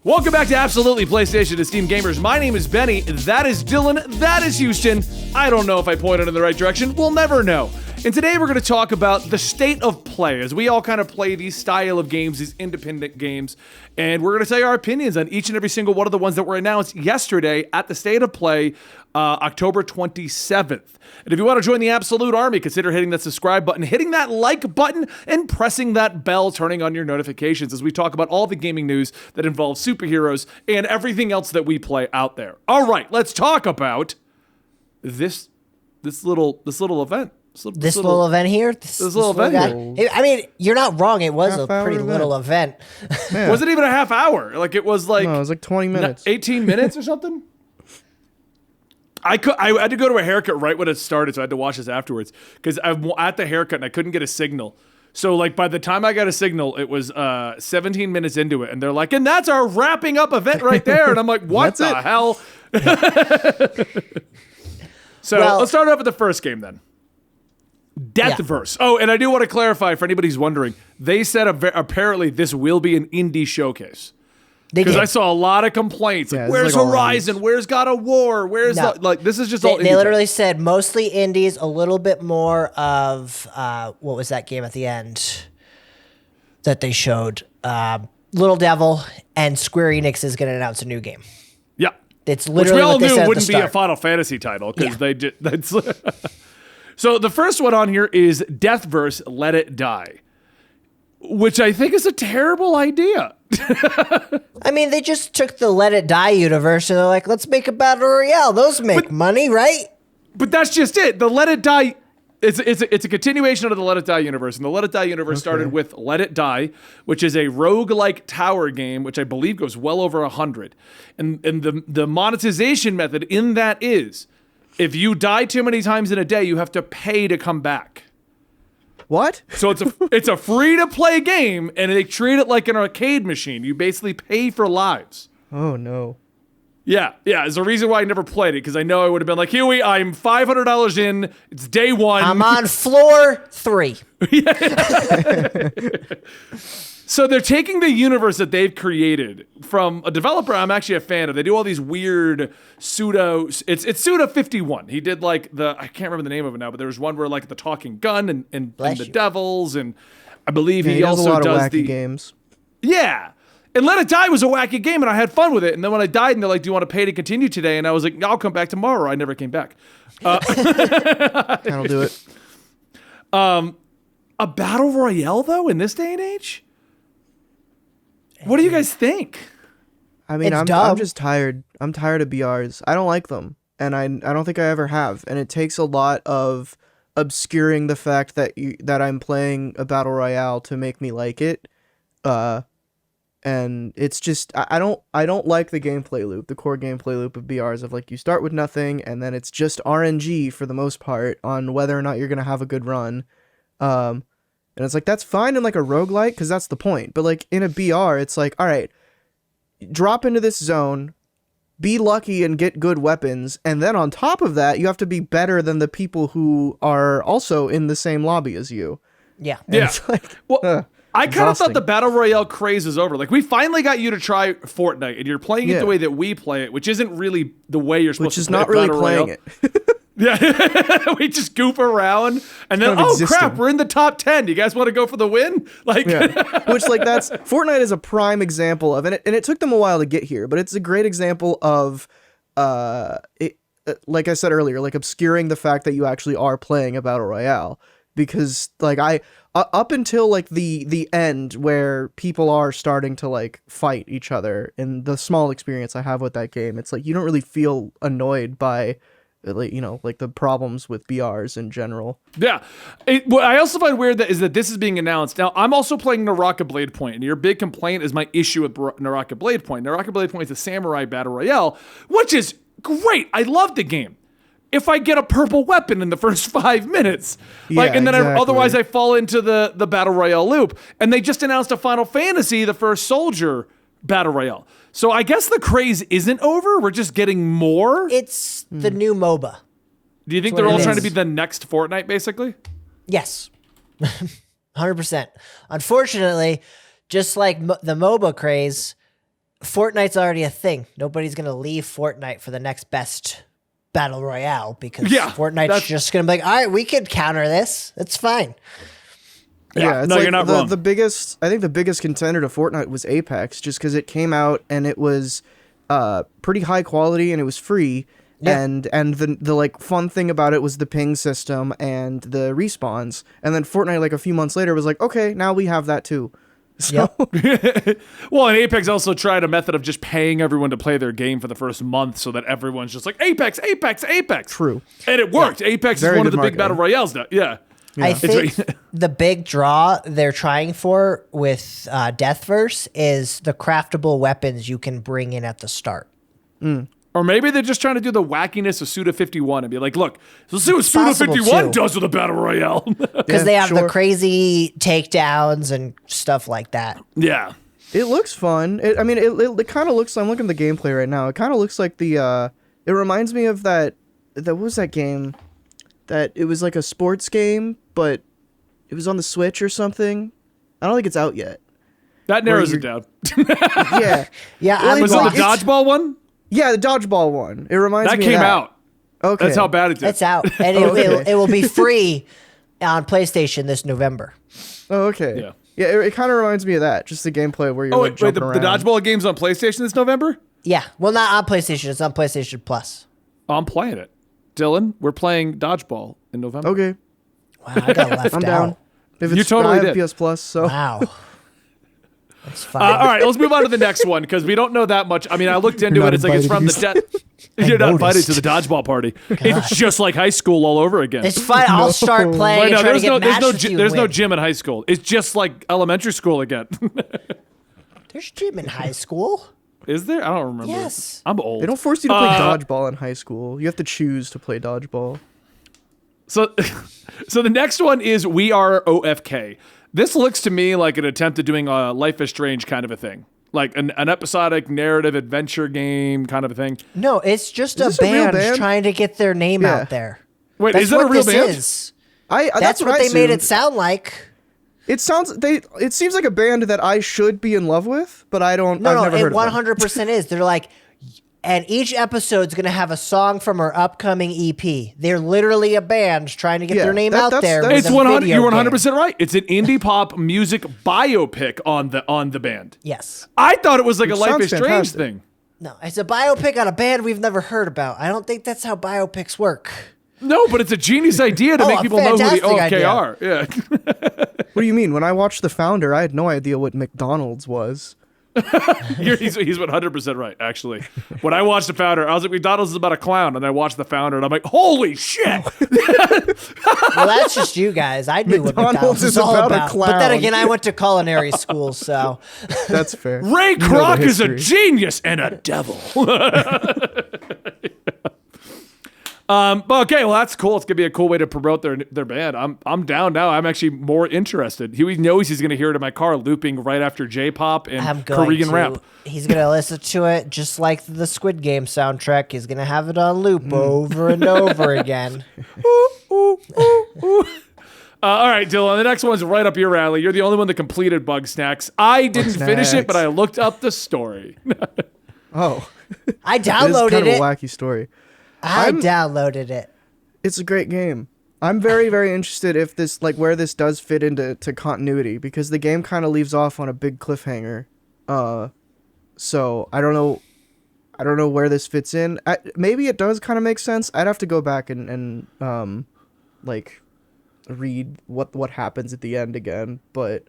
Welcome back to Absolutely PlayStation Esteemed Gamers. My name is Benny, that is Dylan, that is Houston. I don't know if I pointed in the right direction, we'll never know. And today we're going to talk about the state of play, as we all kind of play these style of games, these independent games, and we're going to tell you our opinions on each and every single one of the ones that were announced yesterday at the State of Play, October 27th. And if you want to join the Absolute Army, consider hitting that subscribe button, hitting that like button, and pressing that bell, turning on your notifications as we talk about all the gaming news that involves superheroes and everything else that we play out there. All right, let's talk about this little event. This little event here? This little event here. I mean, you're not wrong. It was a pretty little event. Yeah. Wasn't even a half hour. Like, it was like... No, it was like 20 minutes. 18 minutes or something? I had to go to a haircut right when it started, so I had to watch this afterwards. Because I'm at the haircut and I couldn't get a signal. So, like, by the time I got a signal, it was 17 minutes into it. And they're like, and that's our wrapping up event right there. And I'm like, what the hell? So, let's start off with the first game then. Deathverse. Yeah. Oh, and I do want to clarify for anybody who's wondering. They said apparently this will be an indie showcase. Because I saw a lot of complaints. Like, where's Horizon? Where's God of War? Where's this is just all indie. They literally said mostly indies, a little bit more of what was that game at the end that they showed? Little Devil, and Square Enix is going to announce a new game. Yeah. It's literally what they said at the start. Which we all knew wouldn't be a Final Fantasy title because they did. So the first one on here is Deathverse, Let It Die, which I think is a terrible idea. I mean, they just took the Let It Die universe and they're like, let's make a battle royale. Those make money, right? But that's just it. The Let It Die, it's a continuation of the Let It Die universe. And the Let It Die universe started with Let It Die, which is a roguelike tower game, which I believe goes well over 100. And the monetization method in that is, if you die too many times in a day, you have to pay to come back. What? So it's a free-to-play game, and they treat it like an arcade machine. You basically pay for lives. Oh, no. Yeah. There's a reason why I never played it, because I know I would have been like, Huey, I'm $500 in. It's day one. I'm on floor 3. So they're taking the universe that they've created from a developer I'm actually a fan of. They do all these weird pseudo... It's Suda 51. He did like I can't remember the name of it now, but there was one where like the talking gun and the devils, and I believe he also does a lot of wacky games. Yeah. And Let It Die was a wacky game, and I had fun with it. And then when I died, and they're like, do you want to pay to continue today? And I was like, I'll come back tomorrow. I never came back. That'll do it. A battle royale, though, in this day and age? What do you guys think? I mean, I'm just tired. I'm tired of BRs. I don't like them, and I don't think I ever have. And it takes a lot of obscuring the fact that I'm playing a battle royale to make me like it. And it's just I don't like the gameplay loop, the core gameplay loop of BRs of like you start with nothing and then it's just RNG for the most part on whether or not you're gonna have a good run. And it's like, that's fine in like a roguelike, because that's the point. But like in a BR, it's like, all right, drop into this zone, be lucky and get good weapons. And then on top of that, you have to be better than the people who are also in the same lobby as you. Yeah. And it's like, I kind of thought the Battle Royale craze is over. Like, we finally got you to try Fortnite, and you're playing it the way that we play it, which isn't really the way you're supposed to play it. Which is not really playing it. Yeah, we just goof around, and then crap, we're in the top 10. You guys want to go for the win? Like, which like that's Fortnite is a prime example of, and it took them a while to get here, but it's a great example of, like I said earlier, like obscuring the fact that you actually are playing a battle royale, because like up until like the end where people are starting to like fight each other, and the small experience I have with that game, it's like you don't really feel annoyed by, like, you know, like the problems with BRs in general. Yeah. What I also find weird is that this is being announced. Now, I'm also playing Naraka Blade Point, and your big complaint is my issue with Naraka Blade Point. Naraka Blade Point is a samurai battle royale, which is great. I love the game. If I get a purple weapon in the first 5 minutes. And then otherwise I fall into the battle royale loop. And they just announced a Final Fantasy, the First Soldier battle royale. So I guess the craze isn't over. We're just getting more. It's the new MOBA. Do you think they're all trying to be the next Fortnite, basically? Yes. 100%. Unfortunately, just like the MOBA craze, Fortnite's already a thing. Nobody's gonna leave Fortnite for the next best battle royale because Fortnite's just gonna be like, all right, we could counter this. It's fine. Yeah, it's no, like you're not wrong. I think the biggest contender to Fortnite was Apex, just because it came out and it was pretty high quality and it was free. Yeah. And the like fun thing about it was the ping system and the respawns. And then Fortnite, like a few months later, was like, okay, now we have that too. So Well, and Apex also tried a method of just paying everyone to play their game for the first month so that everyone's just like, Apex, Apex, Apex. True. And it worked. Apex Very is one of good the big battle marketing. royales now. Yeah. I think the big draw they're trying for with Deathverse is the craftable weapons you can bring in at the start. Or maybe they're just trying to do the wackiness of Suda 51 and be like, look, let's see what Suda possible, 51 too. does with a battle royale. Because they have the sure. crazy takedowns and stuff like that. Yeah. It looks fun. It kind of looks. I'm looking at the gameplay right now. It kind of looks like the. It reminds me of that. What was that game? That it was like a sports game, but it was on the Switch or something. I don't think it's out yet. That narrows it down. Yeah. Yeah, Well, I'm Was it lost. the dodgeball one? Yeah, the dodgeball one. It reminds That me came of that. out. Okay. That's how bad it did. It's out, and it will be free on PlayStation this November. Oh, okay. Yeah. Yeah, it kind of reminds me of that. Just the gameplay where you're Oh, like wait, the jumping around. dodgeball game's on PlayStation this November? Yeah, well, not on PlayStation. It's on PlayStation Plus. Oh, I'm playing it. Dylan, we're playing dodgeball in November. Okay, Wow, I got left I'm out. down. If it's, You totally I have did. PS Plus, so Wow, that's fine. All right, let's move on to the next one because we don't know that much. I mean, I looked into You're it. not It's like it's from the invited, You're not invited noticed. to the dodgeball party. It's just like high school all over again. It's fine. I'll start playing Wait, and no, try to there's get no, matched with you. there's and no win. gym in high school. It's just like elementary school again. There's gym in high school. Is there? I don't remember. Yes. I'm old. they don't force you to play dodgeball in high school. You have to choose to play dodgeball. So, so the next one is We Are OFK. This looks to me like an attempt at doing a Life is Strange kind of a thing. Like an episodic narrative adventure game kind of a thing. No, it's just a this a real band, band? trying to get their name Yeah. out there. Wait, That's is that what a real this band? is. That's what I they made it assumed. sound like. It seems like a band that I should be in love with, but I don't. I've never It heard of them. 100% is. They're like, and each episode's going to have a song from our upcoming EP. They're literally a band trying to get Yeah, their name that- out that's- there. that's- with It's a 100. video You're game. 100% right. It's an indie pop music biopic on the band. Yes. I thought it was like a Which Life sounds is Strange fantastic. thing. No, it's a biopic on a band we've never heard about. I don't think that's how biopics work. No, but it's a genius idea to Oh, make a people know who the fantastic OFK idea. are. Yeah. What do you mean? When I watched The Founder, I had no idea what McDonald's was. He's 100% right, actually. When I watched The Founder, I was like, McDonald's is about a clown. And I watched The Founder, and I'm like, holy shit. Well, that's just you guys. I knew what McDonald's McDonald's is was all about a about. But then clown. again, I went to culinary school, so That's fair. Ray You know the Kroc is a history. genius and a devil. But okay, well that's cool. It's gonna be a cool way to promote their band. I'm down now. I'm actually more interested. He knows he's gonna hear it in my car looping right after J-pop and I'm going Korean to. rap. He's gonna listen to it just like the Squid Game soundtrack. He's gonna have it on loop over and over again. All right, Dylan. The next one's right up your alley. You're the only one that completed Bugsnax. I didn't finish it, Bugsnax. but I looked up the story. Oh, I it is downloaded kind of it. a wacky story. I downloaded it. It's a great game. I'm very, very interested if this, like, where this does fit into continuity, because the game kind of leaves off on a big cliffhanger. So I don't know where this fits in. Maybe it does kind of make sense. I'd have to go back and like read what happens at the end again. But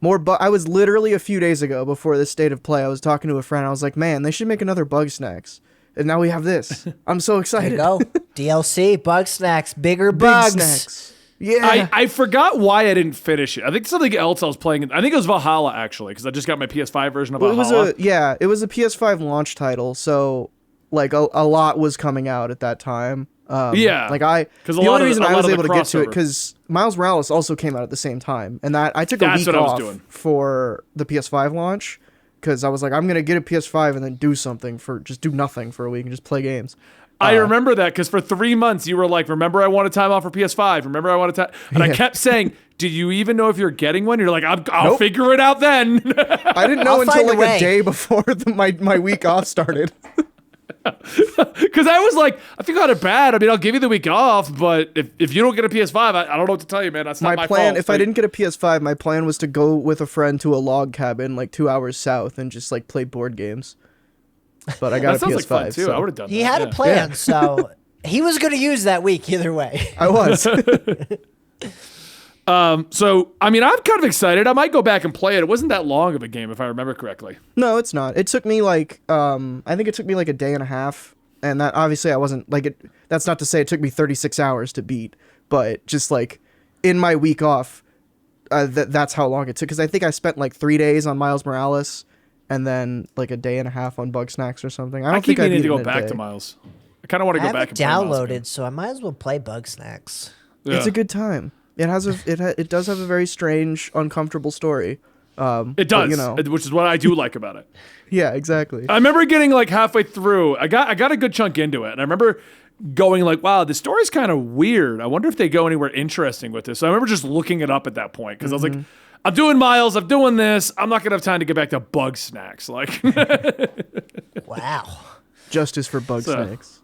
I was literally a few days ago before this state of play. I was talking to a friend. I was like, man, they should make another Bugsnax. And now we have this. I'm so There excited. you go. DLC, Bugsnax, bigger Big bugs. snacks. Yeah. I forgot why I didn't finish it. I think something else I was playing. I think it was Valhalla actually, because I just got my PS5 version of Well, Valhalla. it was a PS5 launch title, so like a lot was coming out at that time. Yeah. like 'Cause the a lot only of reason the- a I lot was of the able to get to it crossover. because Miles Morales also came out at the same time, and that I took a That's week what I was off doing. for the PS5 launch because I was like, I'm gonna get a PS5 and then do something just do nothing for a week and just play games. I remember that because for 3 months you were like, remember I wanted time off for PS5. Remember I wanted time. And I kept saying, do you even know if you're getting one? You're like, I'll figure it out then. I didn't know until like a a day before my week off started. Because I was like, I feel kind of bad. I mean, I'll give you the week off, but if you don't get a PS5, I don't know what to tell you, man. That's not my plan. fault. If I didn't get a PS5, my plan was to go with a friend to a log cabin like 2 hours south and just like play board games. But I got that a PS5 sounds like fun too. so. I would have done that. He had a plan, so he was going to use that week either way. I was. So, I mean, I'm kind of excited. I might go back and play it. It wasn't that long of a game, if I remember correctly. No, it's not. It took me like I think it took me like a day and a half, and that obviously I wasn't like it. That's not to say it took me 36 hours to beat, but just like in my week off, that's how long it took. Because I think I spent like 3 days on Miles Morales, and then like a day and a half on Bugsnax or something. I keep think meaning to beat go it in a back day. to Miles. I kind of want to I go have back it and play Miles again. downloaded, so I might as well play Bugsnax. Yeah. It's a good time. It has it does have a very strange, uncomfortable story. It does, you know. which is what I do like about it. Yeah, exactly. I remember getting like halfway through. I got a good chunk into it, and I remember going like, "Wow, the story's kind of weird. I wonder if they go anywhere interesting with this." So I remember just looking it up at that point because I was like, "I'm doing Miles. I'm doing this. I'm not gonna have time to get back to Bugsnax." Like, Wow. Justice for Bugsnax.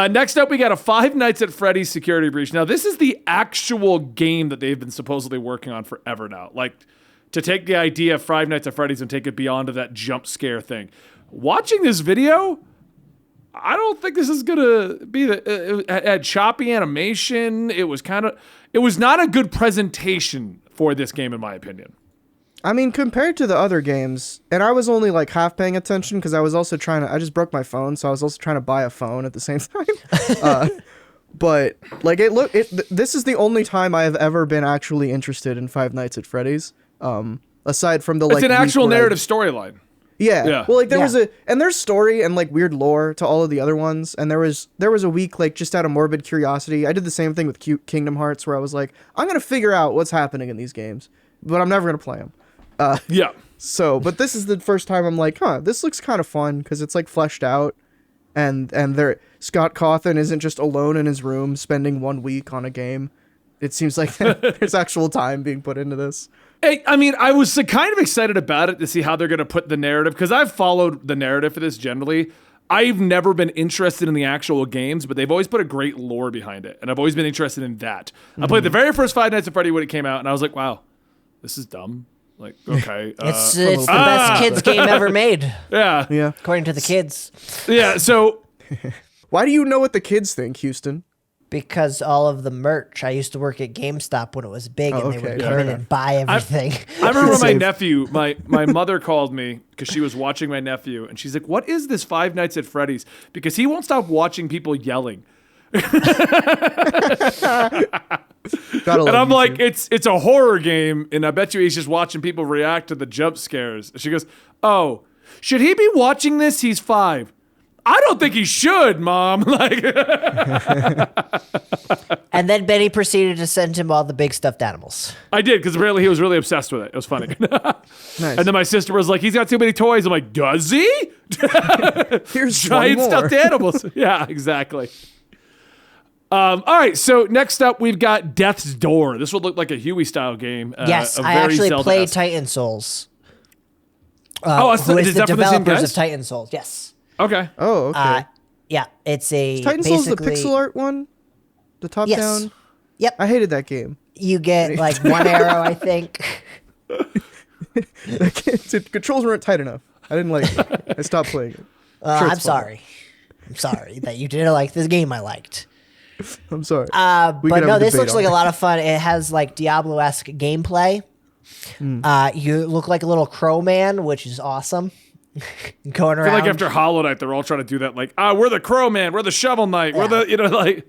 next up, we got a Five Nights at Freddy's security breach. Now, this is the actual game that they've been supposedly working on forever now. Like, to take the idea of Five Nights at Freddy's and take it beyond to that jump scare thing. Watching this video, I don't think this is gonna be it had choppy animation. It was not a good presentation for this game, in my opinion. I mean, compared to the other games, and I was only like half paying attention because I was also I just broke my phone, so I was also trying to buy a phone at the same time. But like this is the only time I have ever been actually interested in Five Nights at Freddy's. Aside from the like, It's an actual narrative storyline. Yeah. Well, like there's story and like weird lore to all of the other ones, and there was a week like just out of morbid curiosity. I did the same thing with Kingdom Hearts, where I was like, I'm gonna figure out what's happening in these games, but I'm never gonna play them. So, but this is the first time I'm like, this looks kind of fun because it's like fleshed out, and Scott Cawthon isn't just alone in his room spending 1 week on a game. It seems like there's actual time being put into this. Hey, I mean, I was kind of excited about it to see how they're going to put the narrative, because I've followed the narrative for this generally. I've never been interested in the actual games, but they've always put a great lore behind it, and I've always been interested in that. I played the very first Five Nights at Freddy when it came out, and I was like, wow, this is dumb. Like, okay. It's the best kids game ever made, Yeah. according to the kids. Yeah, so... Why do you know what the kids think, Houston? Because all of the merch, I used to work at GameStop when it was big, and they would come in and buy everything. I remember my nephew, my mother called me because she was watching my nephew, and she's like, what is this Five Nights at Freddy's? Because he won't stop watching people yelling. And I'm like, it's a horror game, and I bet you he's just watching people react to the jump scares. She goes, oh, should he be watching this? He's 5. I don't think he should, Mom. Like, And then Benny proceeded to send him all the big stuffed animals. I did, because apparently he was really obsessed with it. It was funny. Nice. And then my sister was like, he's got too many toys. I'm like, does he? Here's Giant one more. stuffed animals. Yeah, exactly. All right, so next up we've got Death's Door. This would look like a Huey style game. Yes, a I very actually Zelda-esque. played Titan Souls. Oh, Who is is the that from the same developers guys? of Titan Souls? Yes. Okay. Oh, okay. Yeah, it's a Titan Souls the basically- pixel art one? The top Yes. down? Yep. I hated that game. You get like one arrow, I think. The controls weren't tight enough. I didn't like it. I stopped playing it. Sure, I'm it's fun. sorry. I'm sorry that you didn't like this game I liked. I'm sorry. But could have no, a this debate looks on like it. a lot of fun. It has like Diablo-esque gameplay. You look like a little crow man, which is awesome. Going I around. feel like after Hollow Knight, they're all trying to do that. Like, we're the Crow Man, we're the Shovel Knight, we're the, like.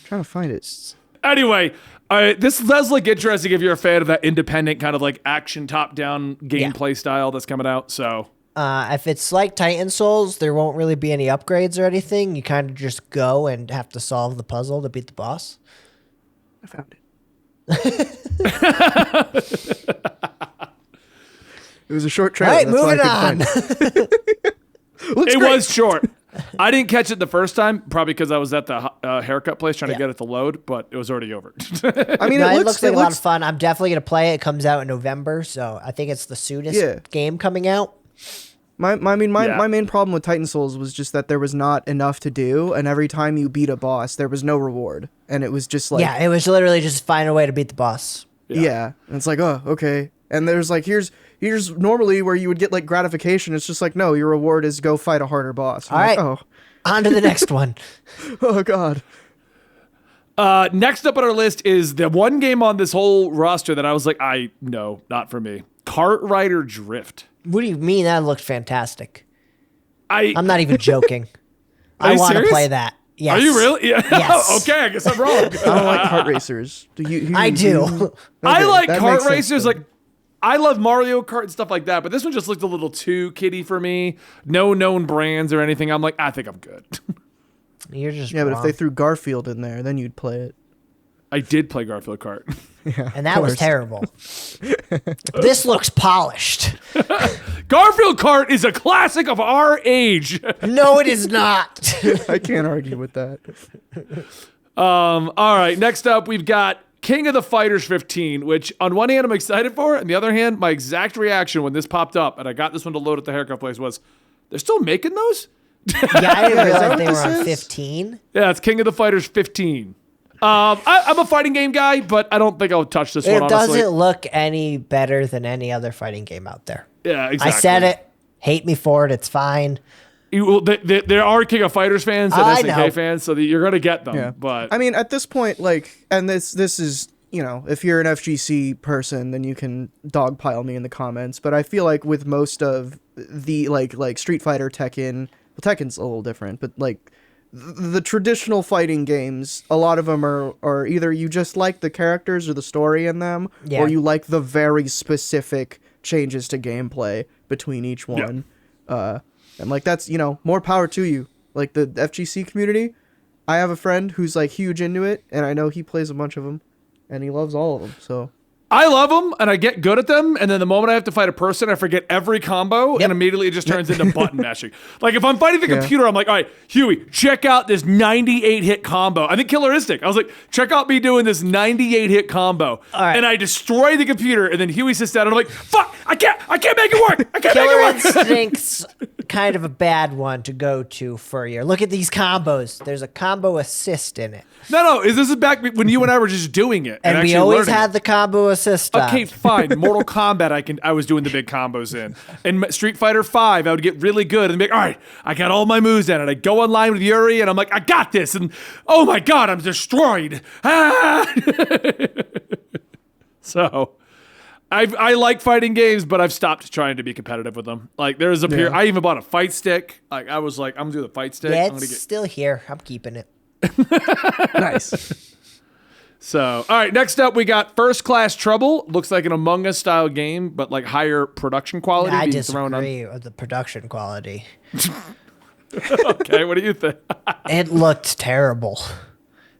Trying to find it. Anyway, this does look interesting if you're a fan of that independent kind of like action top-down gameplay style that's coming out. So If it's like Titan Souls, there won't really be any upgrades or anything. You kind of just go and have to solve the puzzle to beat the boss. I found it. It was a short All trailer. right, that's why I moving couldn't on. find it. Looks it great. was short. I didn't catch it the first time, probably because I was at the haircut place trying to get it to load, but it was already over. I mean, it looks like a lot of fun. I'm definitely gonna play it. It comes out in November, so I think it's the soonest game coming out. My main problem with Titan Souls was just that there was not enough to do, and every time you beat a boss, there was no reward, and it was just like it was literally just find a way to beat the boss. Yeah, and it's like, oh, okay, and there's like here's normally where you would get like gratification. It's just like, no, your reward is go fight a harder boss. All right, on to the next one. Oh God. Next up on our list is the one game on this whole roster that I was like, no, not for me. Kart Rider Drift. What do you mean? That looked fantastic. I'm not even joking. I want to play that. Yes. Are you really? Yeah. Yes. Okay, I guess I'm wrong. I don't like kart racers. I do. I like kart racers. Like, I love Mario Kart and stuff like that, but this one just looked a little too kiddie for me. No known brands or anything. I'm like, I think I'm good. You're just but if they threw Garfield in there, then you'd play it. I did play Garfield Kart. Yeah, and that was terrible. This looks polished. Garfield Kart is a classic of our age. No, it is not. I can't argue with that. All right, next up we've got King of the Fighters 15, which on one hand I'm excited for, and the other hand, my exact reaction when this popped up and I got this one to load at the haircut place was, they're still making those? Yeah, I didn't realize they were on 15. Yeah, it's King of the Fighters 15. I'm a fighting game guy, but I don't think I'll touch this one, honestly. It doesn't look any better than any other fighting game out there. Yeah, exactly. I said it. Hate me for it. It's fine. There are King of Fighters fans and SNK fans, so you're going to get them. Yeah. But I mean, at this point, like, and this is, you know, if you're an FGC person, then you can dogpile me in the comments. But I feel like with most of the, like Street Fighter, Tekken, well, Tekken's a little different, but, like, the traditional fighting games, a lot of them are either you just like the characters or the story in them, or you like the very specific changes to gameplay between each one. And like, that's, you know, more power to you. Like the FGC community, I have a friend who's like huge into it, and I know he plays a bunch of them, and he loves all of them. So I love them, and I get good at them, and then the moment I have to fight a person, I forget every combo, and immediately it just turns into button mashing. Like, if I'm fighting the computer, I'm like, all right, Huey, check out this 98-hit combo. I think Killer Instinct. I was like, check out me doing this 98-hit combo. All right. And I destroy the computer, and then Huey sits down, and I'm like, fuck, I can't make it work. I can't make it work. Killer Instinct's kind of a bad one to go to for you. Look at these combos. There's a combo assist in it. No, this is back when you and I were just doing it. And we always had the combo assist on. Okay, fine. Mortal Kombat, I was doing the big combos in. And Street Fighter 5, I would get really good and be like, all right, I got all my moves down. And I'd go online with Yuri, and I'm like, I got this. And oh my God, I'm destroyed. So I like fighting games, but I've stopped trying to be competitive with them. Like, there's a period, I even bought a fight stick. Like, I was like, I'm going to do the fight stick. Yeah, it's still here. I'm keeping it. Nice. So, all right, next up we got First Class Trouble. Looks like an Among Us style game, but like higher production quality. I disagree with the production quality. Okay, what do you think? It looked terrible.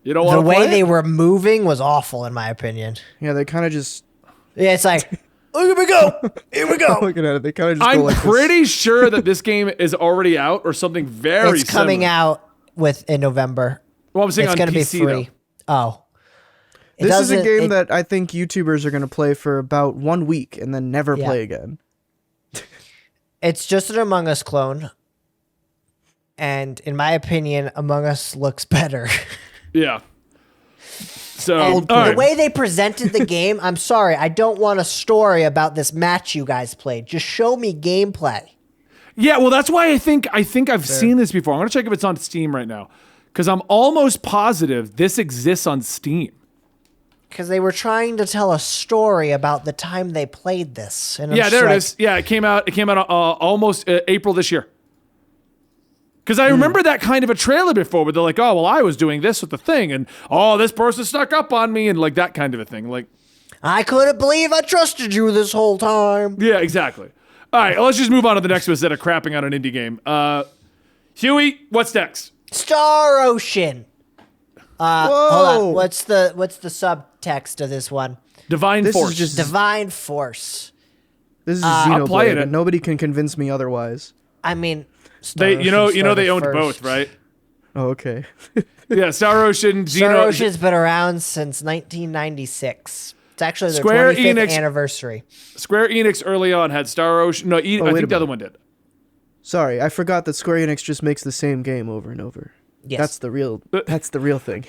You don't want the to way play they it? were moving was awful, in my opinion. Yeah, they kind of just. Yeah, it's like, here we go. Here we go. Looking at it, they kind of just. I'm go like pretty sure that this game is already out or something very It's coming similar. out in November. Well, I'm saying It's on going to be PC, free. though. Oh. This is a game that I think YouTubers are going to play for about 1 week and then never play again. It's just an Among Us clone. And in my opinion, Among Us looks better. Yeah. So, And all right. the way they presented the game, I'm sorry, I don't want a story about this match you guys played. Just show me gameplay. Yeah, well, that's why I think I've seen this before. I'm going to check if it's on Steam right now, because I'm almost positive this exists on Steam. Because they were trying to tell a story about the time they played this. And Yeah, there it is. Yeah, it came out almost April this year. Because I remember that kind of a trailer before, where they're like, "Oh, well, I was doing this with the thing, and oh, this person snuck up on me," and like that kind of a thing. Like, I couldn't believe I trusted you this whole time. yeah, exactly. All right, let's just move on to the next one instead of crapping on an indie game. Huey, what's next? Star Ocean. Whoa. Hold on. What's the subtext of this one? Divine Force. Is just Divine Force. This is playing Xenoblade, it. and nobody can convince me otherwise. I mean, They they owned both, right? Oh, okay. Yeah, Star Ocean, Star Xeno. Ocean's been around since 1996. It's actually their Square 25th Enix- anniversary. Square Enix early on had Star Ocean. No, I wait think a the other minute. one did. Sorry, I forgot that Square Enix just makes the same game over and over. Yes. That's the real thing.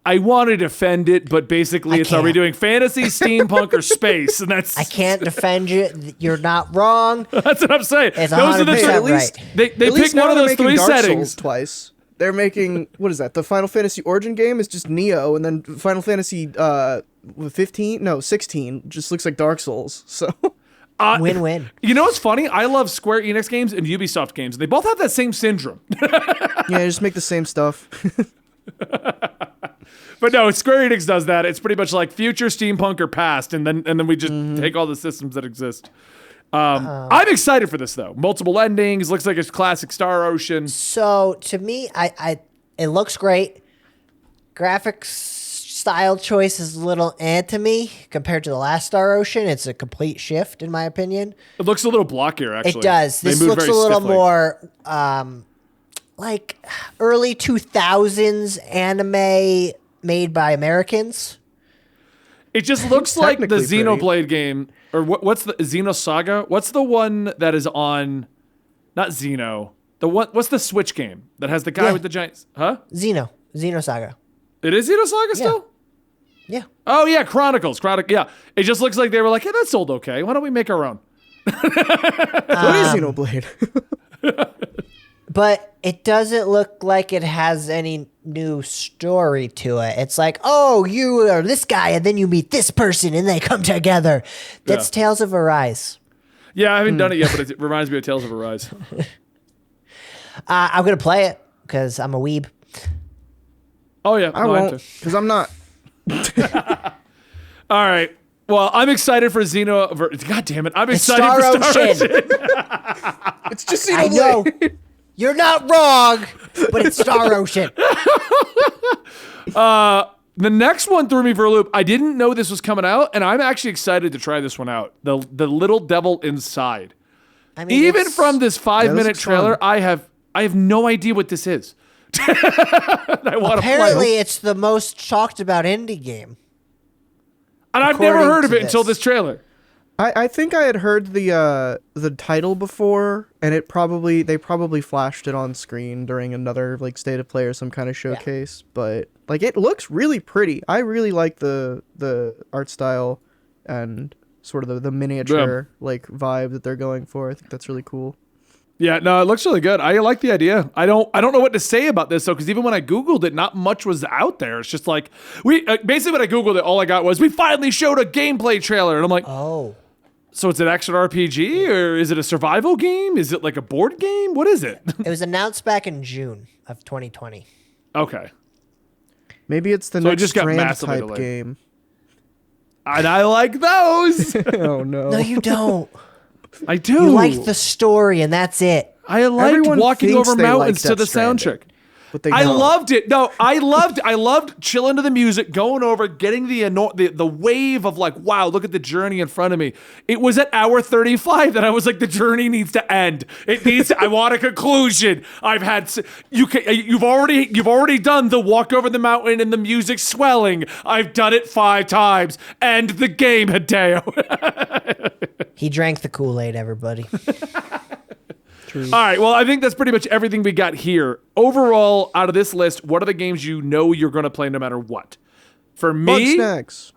I want to defend it, but basically it's are we can't. doing fantasy, steampunk, or space? And that's I can't defend you. You're not wrong. that's what I'm saying. It's Those are the 100% three. at least- right. They At pick least one now of they're those making three Dark settings. Souls twice. They're making what is that? The Final Fantasy Origin game is just Neo, and then Final Fantasy 16 just looks like Dark Souls. So Win-win. You know what's funny? I love Square Enix games and Ubisoft games. They both have that same syndrome. yeah, just make the same stuff. But no, Square Enix does that. It's pretty much like future, steampunk, or past, and then we just take all the systems that exist. I'm excited for this though. Multiple endings. Looks like it's classic Star Ocean. So to me, it looks great. Graphics style choice is a little to me compared to the last Star Ocean. It's a complete shift in my opinion. It looks a little blockier, actually. It does. They This move looks a very little stiffly. more like early 2000s anime made by Americans. It just looks like the Technically pretty. Xenoblade game, or what's the Xenosaga? What's the one that is on? Not Xeno. The one. What's the Switch game that has the guy Yeah. with the giant? Huh? Xenosaga. It is Xenosaga still. Yeah. Oh yeah, Chronicles. Yeah. It just looks like they were like, hey, that sold okay. Why don't we make our own? What is Xenoblade? But it doesn't look like it has any new story to it. It's like, oh, you are this guy, and then you meet this person, and they come together. That's Yeah. Tales of Arise. Yeah, I haven't done it yet, but it reminds me of Tales of Arise. I'm going to play it because I'm a weeb. Oh yeah, I no, have won't, to. because I'm not. All right. Well, I'm excited for Xeno. God damn it! I'm excited Star for Star Ocean. Ocean. It's just I know. Xenoblade. You're not wrong, but it's Star Ocean. The next one threw me for a loop. I didn't know this was coming out, and I'm actually excited to try this one out. The Little Devil Inside. I mean, Even it's- from this 5-minute looks trailer, fun. I have no idea what this is. I want to play. apparently it's the most talked about indie game. And I've never according heard of to it until this. this trailer. I think I had heard the title before, and they probably flashed it on screen during another like state of play or some kind of showcase. But like it looks really pretty. I really like the art style and sort of the miniature like vibe that they're going for. I think that's really cool. Yeah, no, it looks really good. I like the idea. I don't know what to say about this though, because even when I Googled it, not much was out there. It's just like basically when I Googled it, all I got was we finally showed a gameplay trailer, and I'm like, Oh. so it's an action RPG or is it a survival game? Is it like a board game? What is it? It was announced back in June of 2020. Okay, Maybe it's the So it next just got Strand massively type delayed. game. and I like those. Oh no! No, you don't. I do. You like the story, and that's it. I liked Everyone walking thinks over they like mountains to Death the Stranding. soundtrack. But they I don't. loved it. No, I loved chilling to the music, going over, getting the wave of like, wow, look at the journey in front of me. It was at hour 35 that I was like, the journey needs to end. It needs. I want a conclusion. You've already done the walk over the mountain and the music swelling. I've done it 5 times. End the game, Hideo. He drank the Kool-Aid, everybody. All right, well, I think that's pretty much everything we got here. Overall, out of this list, what are the games you know you're going to play no matter what? For me, Bugsnax.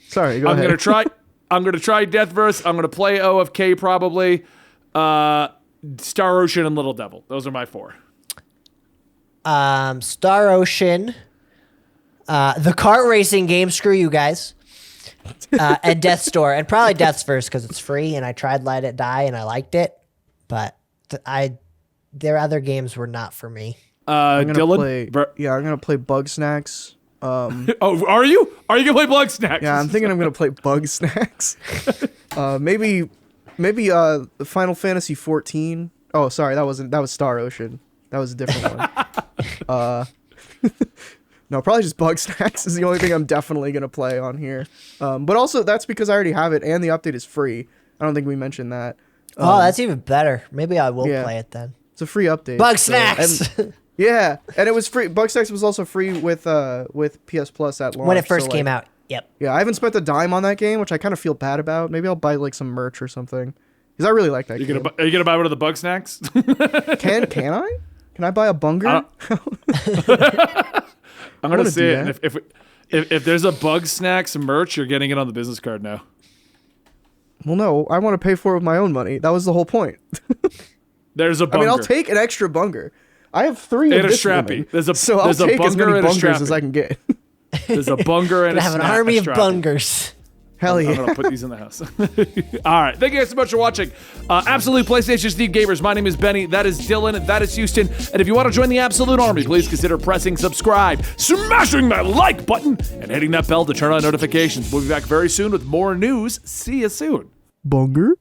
Sorry, go I'm ahead. going to try. I'm going to try Deathverse. I'm going to play OFK probably. Star Ocean and Little Devil. Those are my 4. Star Ocean, the kart racing game. Screw you guys. And Death Store, and probably Deathverse because it's free, and I tried Let It Die and I liked it, but their other games were not for me. I'm gonna Dylan. play. I'm gonna play Bugsnax. Oh, are you? Are you going to play Bugsnax? Yeah, I'm thinking I'm gonna play Bugsnax. maybe Final Fantasy 14. Oh, sorry, that was Star Ocean. That was a different one. No, probably just Bugsnax is the only thing I'm definitely gonna play on here. But also that's because I already have it and the update is free. I don't think we mentioned that. Oh, that's even better. Maybe I will yeah. play it then. It's a free update. Bugsnax! And, yeah, and it was free. Bugsnax was also free with PS Plus at launch. When it first so, came out. Yep. Yeah, I haven't spent a dime on that game, which I kind of feel bad about. Maybe I'll buy like some merch or something. Because I really like that game. Are you gonna buy one of the Bugsnax? Can I? Can I buy a bunger? I'm gonna see it. And if there's a Bugsnax merch, you're getting it on the business card now. Well, no, I want to pay for it with my own money. That was the whole point. There's a bunger. I mean, I'll take an extra bunger. I have 3 and of a this strappy. woman, There's a so there's I'll a take as bunger many and a bungers as strappy. I can get. There's a bunger and Gonna have an army of bungers. Hell yeah. I'm gonna put these in the house. All right, thank you guys so much for watching. Absolute PlayStation Steam Gamers. My name is Benny. That is Dylan. That is Houston. And if you want to join the Absolute Army, please consider pressing subscribe, smashing that like button, and hitting that bell to turn on notifications. We'll be back very soon with more news. See you soon. Bunger?